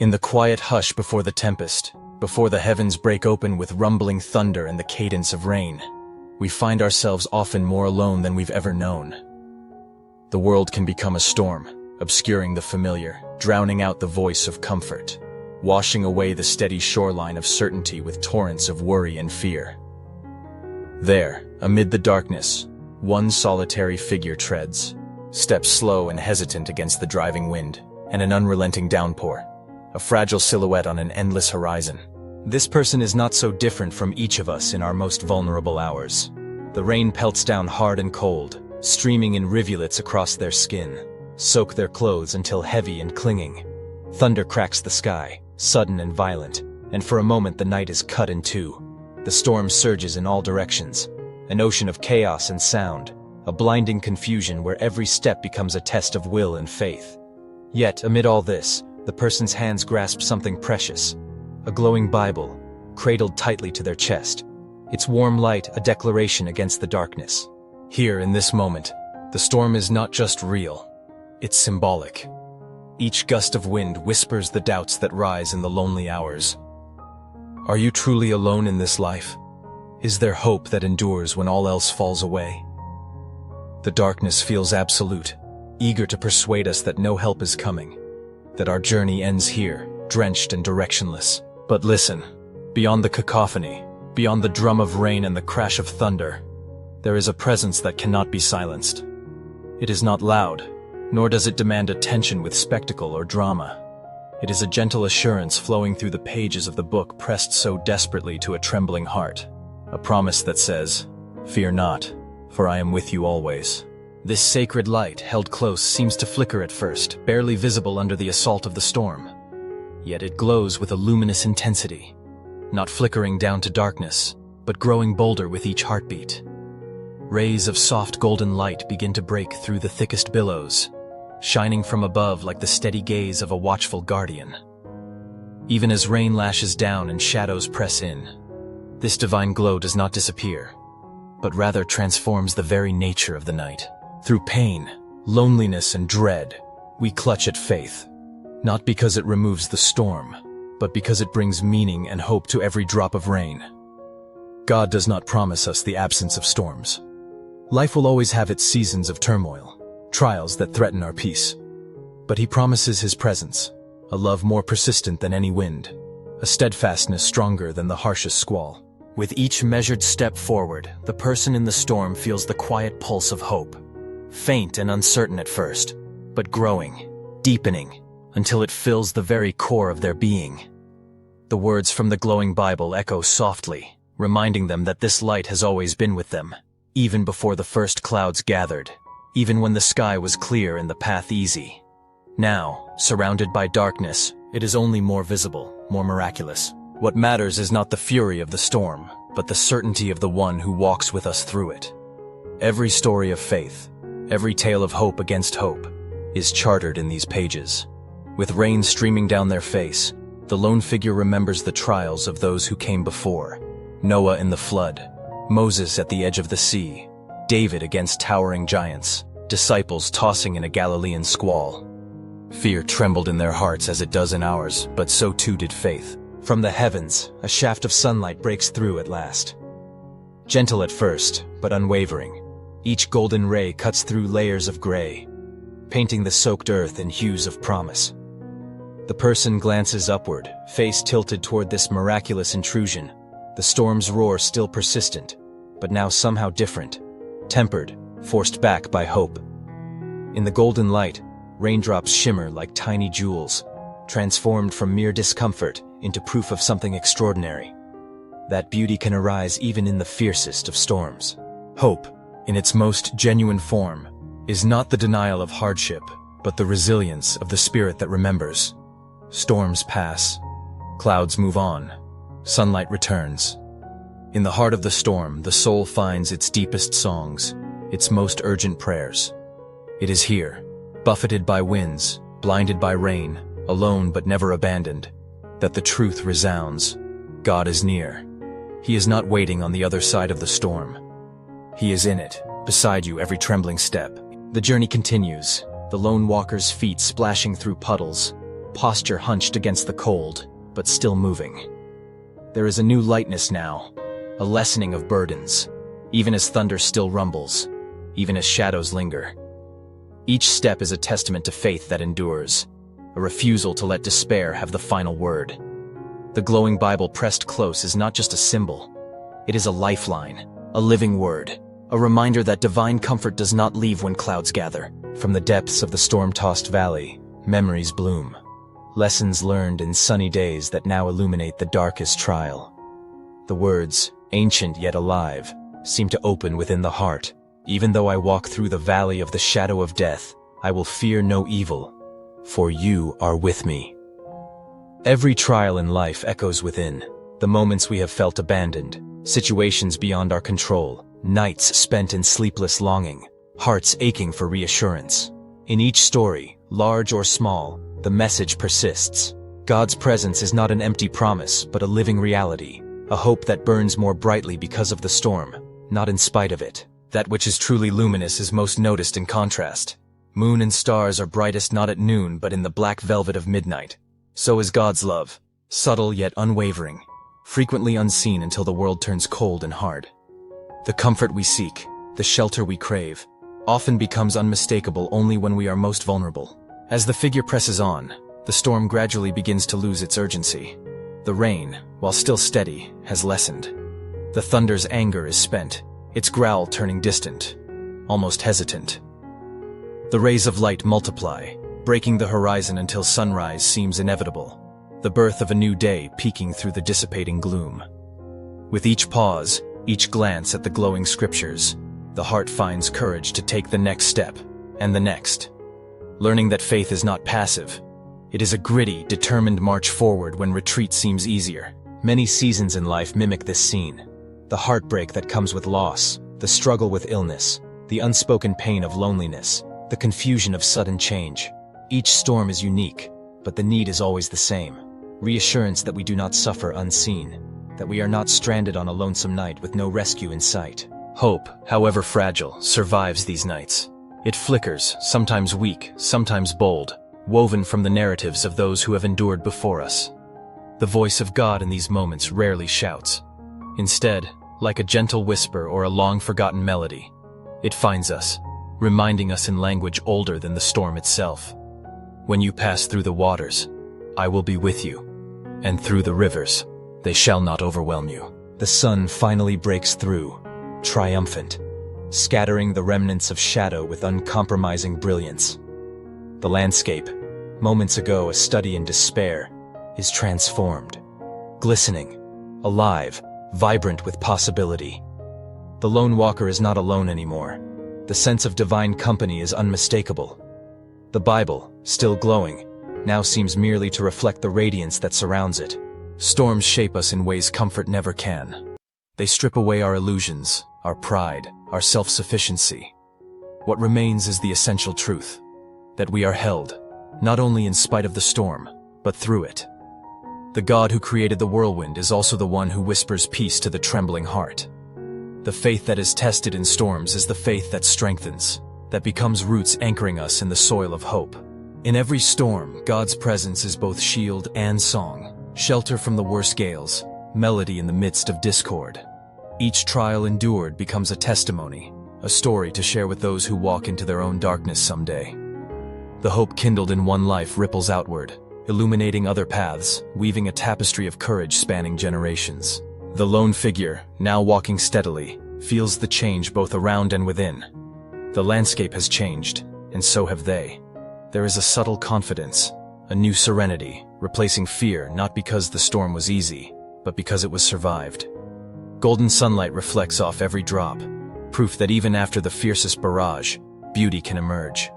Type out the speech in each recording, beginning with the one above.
In the quiet hush before the tempest, before the heavens break open with rumbling thunder and the cadence of rain, we find ourselves often more alone than we've ever known. The world can become a storm, obscuring the familiar, drowning out the voice of comfort, washing away the steady shoreline of certainty with torrents of worry and fear. There, amid the darkness, one solitary figure treads, steps slow and hesitant against the driving wind and an unrelenting downpour, a fragile silhouette on an endless horizon. This person is not so different from each of us in our most vulnerable hours. The rain pelts down hard and cold, streaming in rivulets across their skin, soak their clothes until heavy and clinging. Thunder cracks the sky, sudden and violent, and for a moment the night is cut in two. The storm surges in all directions, an ocean of chaos and sound, a blinding confusion where every step becomes a test of will and faith. Yet, amid all this, the person's hands grasp something precious, a glowing Bible, cradled tightly to their chest, its warm light a declaration against the darkness. Here, in this moment, the storm is not just real, it's symbolic. Each gust of wind whispers the doubts that rise in the lonely hours. Are you truly alone in this life? Is there hope that endures when all else falls away? The darkness feels absolute, eager to persuade us that no help is coming, that our journey ends here, drenched and directionless. But listen, beyond the cacophony, beyond the drum of rain and the crash of thunder, there is a presence that cannot be silenced. It is not loud, nor does it demand attention with spectacle or drama. It is a gentle assurance flowing through the pages of the book pressed so desperately to a trembling heart, a promise that says, "Fear not, for I am with you always." This sacred light, held close, seems to flicker at first, barely visible under the assault of the storm. Yet it glows with a luminous intensity, not flickering down to darkness, but growing bolder with each heartbeat. Rays of soft golden light begin to break through the thickest billows, shining from above like the steady gaze of a watchful guardian. Even as rain lashes down and shadows press in, this divine glow does not disappear, but rather transforms the very nature of the night. Through pain, loneliness, and dread, we clutch at faith, not because it removes the storm, but because it brings meaning and hope to every drop of rain. God does not promise us the absence of storms. Life will always have its seasons of turmoil, trials that threaten our peace. But He promises His presence, a love more persistent than any wind, a steadfastness stronger than the harshest squall. With each measured step forward, the person in the storm feels the quiet pulse of hope, faint and uncertain at first, but growing, deepening, until it fills the very core of their being. The words from the glowing Bible echo softly, reminding them that this light has always been with them, even before the first clouds gathered, even when the sky was clear and the path easy. Now, surrounded by darkness, it is only more visible, more miraculous. What matters is not the fury of the storm, but the certainty of the one who walks with us through it. Every story of faith, every tale of hope against hope, is chartered in these pages. With rain streaming down their face, the lone figure remembers the trials of those who came before. Noah in the flood, Moses at the edge of the sea, David against towering giants, disciples tossing in a Galilean squall. Fear trembled in their hearts as it does in ours, but so too did faith. From the heavens, a shaft of sunlight breaks through at last. Gentle at first, but unwavering, each golden ray cuts through layers of gray, painting the soaked earth in hues of promise. The person glances upward, face tilted toward this miraculous intrusion, the storm's roar still persistent, but now somehow different, tempered, forced back by hope. In the golden light, raindrops shimmer like tiny jewels, transformed from mere discomfort into proof of something extraordinary. That beauty can arise even in the fiercest of storms. Hope, in its most genuine form, is not the denial of hardship, but the resilience of the spirit that remembers. Storms pass, clouds move on, sunlight returns. In the heart of the storm, the soul finds its deepest songs, its most urgent prayers. It is here, buffeted by winds, blinded by rain, alone but never abandoned, that the truth resounds. God is near. He is not waiting on the other side of the storm. He is in it, beside you every trembling step. The journey continues, the lone walker's feet splashing through puddles, posture hunched against the cold, but still moving. There is a new lightness now, a lessening of burdens, even as thunder still rumbles, even as shadows linger. Each step is a testament to faith that endures, a refusal to let despair have the final word. The glowing Bible pressed close is not just a symbol. It is a lifeline, a living word, a reminder that divine comfort does not leave when clouds gather. From the depths of the storm-tossed valley, memories bloom. Lessons learned in sunny days that now illuminate the darkest trial. The words, ancient yet alive, seem to open within the heart. Even though I walk through the valley of the shadow of death, I will fear no evil, for you are with me. Every trial in life echoes within, the moments we have felt abandoned, situations beyond our control, nights spent in sleepless longing, hearts aching for reassurance. In each story, large or small, the message persists. God's presence is not an empty promise, but a living reality, a hope that burns more brightly because of the storm, not in spite of it. That which is truly luminous is most noticed in contrast. Moon and stars are brightest not at noon, but in the black velvet of midnight. So is God's love, subtle yet unwavering, frequently unseen until the world turns cold and hard. The comfort we seek, the shelter we crave, often becomes unmistakable only when we are most vulnerable. As the figure presses on, the storm gradually begins to lose its urgency. The rain, while still steady, has lessened. The thunder's anger is spent, its growl turning distant, almost hesitant. The rays of light multiply, breaking the horizon until sunrise seems inevitable, the birth of a new day peeking through the dissipating gloom. With each pause, each glance at the glowing scriptures, the heart finds courage to take the next step, and the next. Learning that faith is not passive. It is a gritty, determined march forward when retreat seems easier. Many seasons in life mimic this scene. The heartbreak that comes with loss, the struggle with illness, the unspoken pain of loneliness, the confusion of sudden change. Each storm is unique, but the need is always the same. Reassurance that we do not suffer unseen, that we are not stranded on a lonesome night with no rescue in sight. Hope, however fragile, survives these nights. It flickers, sometimes weak, sometimes bold, woven from the narratives of those who have endured before us. The voice of God in these moments rarely shouts. Instead, like a gentle whisper or a long-forgotten melody, it finds us, reminding us in language older than the storm itself. When you pass through the waters, I will be with you, and through the rivers, they shall not overwhelm you. The sun finally breaks through, triumphant, scattering the remnants of shadow with uncompromising brilliance. The landscape, moments ago a study in despair, is transformed, glistening, alive, vibrant with possibility. The lone walker is not alone anymore. The sense of divine company is unmistakable. The Bible, still glowing, now seems merely to reflect the radiance that surrounds it. Storms shape us in ways comfort never can. They strip away our illusions, our pride, our self-sufficiency. What remains is the essential truth, that we are held, not only in spite of the storm, but through it. The God who created the whirlwind is also the one who whispers peace to the trembling heart. The faith that is tested in storms is the faith that strengthens, that becomes roots anchoring us in the soil of hope. In every storm, God's presence is both shield and song, shelter from the worst gales, melody in the midst of discord. Each trial endured becomes a testimony, a story to share with those who walk into their own darkness someday. The hope kindled in one life ripples outward, illuminating other paths, weaving a tapestry of courage spanning generations. The lone figure, now walking steadily, feels the change both around and within. The landscape has changed, and so have they. There is a subtle confidence, a new serenity, replacing fear not because the storm was easy, but because it was survived. Golden sunlight reflects off every drop, proof that even after the fiercest barrage, beauty can emerge.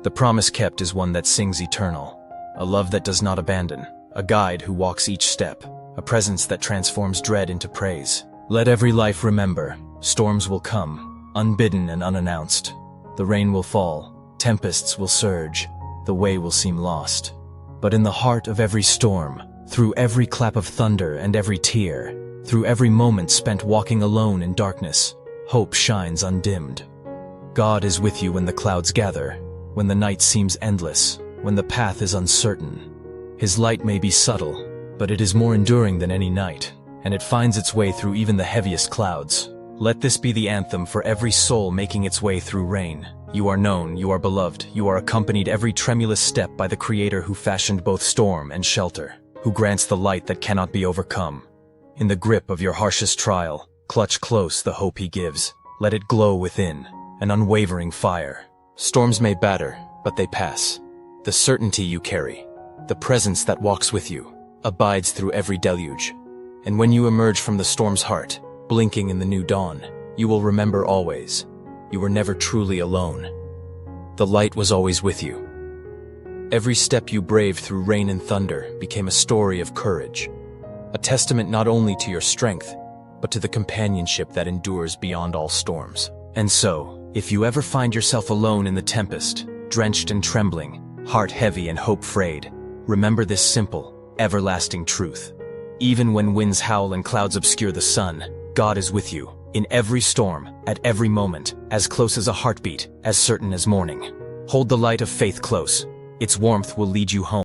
The promise kept is one that sings eternal, a love that does not abandon, a guide who walks each step, a presence that transforms dread into praise. Let every life remember, storms will come, unbidden and unannounced. The rain will fall, tempests will surge, the way will seem lost. But in the heart of every storm, through every clap of thunder and every tear, through every moment spent walking alone in darkness, hope shines undimmed. God is with you when the clouds gather, when the night seems endless, when the path is uncertain. His light may be subtle, but it is more enduring than any night, and it finds its way through even the heaviest clouds. Let this be the anthem for every soul making its way through rain. You are known, you are beloved, you are accompanied every tremulous step by the Creator who fashioned both storm and shelter, who grants the light that cannot be overcome. In the grip of your harshest trial, clutch close the hope He gives. Let it glow within, an unwavering fire. Storms may batter, but they pass. The certainty you carry, the presence that walks with you, abides through every deluge. And when you emerge from the storm's heart, blinking in the new dawn, you will remember always, you were never truly alone. The light was always with you. Every step you braved through rain and thunder became a story of courage, a testament not only to your strength, but to the companionship that endures beyond all storms. And so, if you ever find yourself alone in the tempest, drenched and trembling, heart heavy and hope frayed, remember this simple, everlasting truth. Even when winds howl and clouds obscure the sun, God is with you, in every storm, at every moment, as close as a heartbeat, as certain as morning. Hold the light of faith close. Its warmth will lead you home.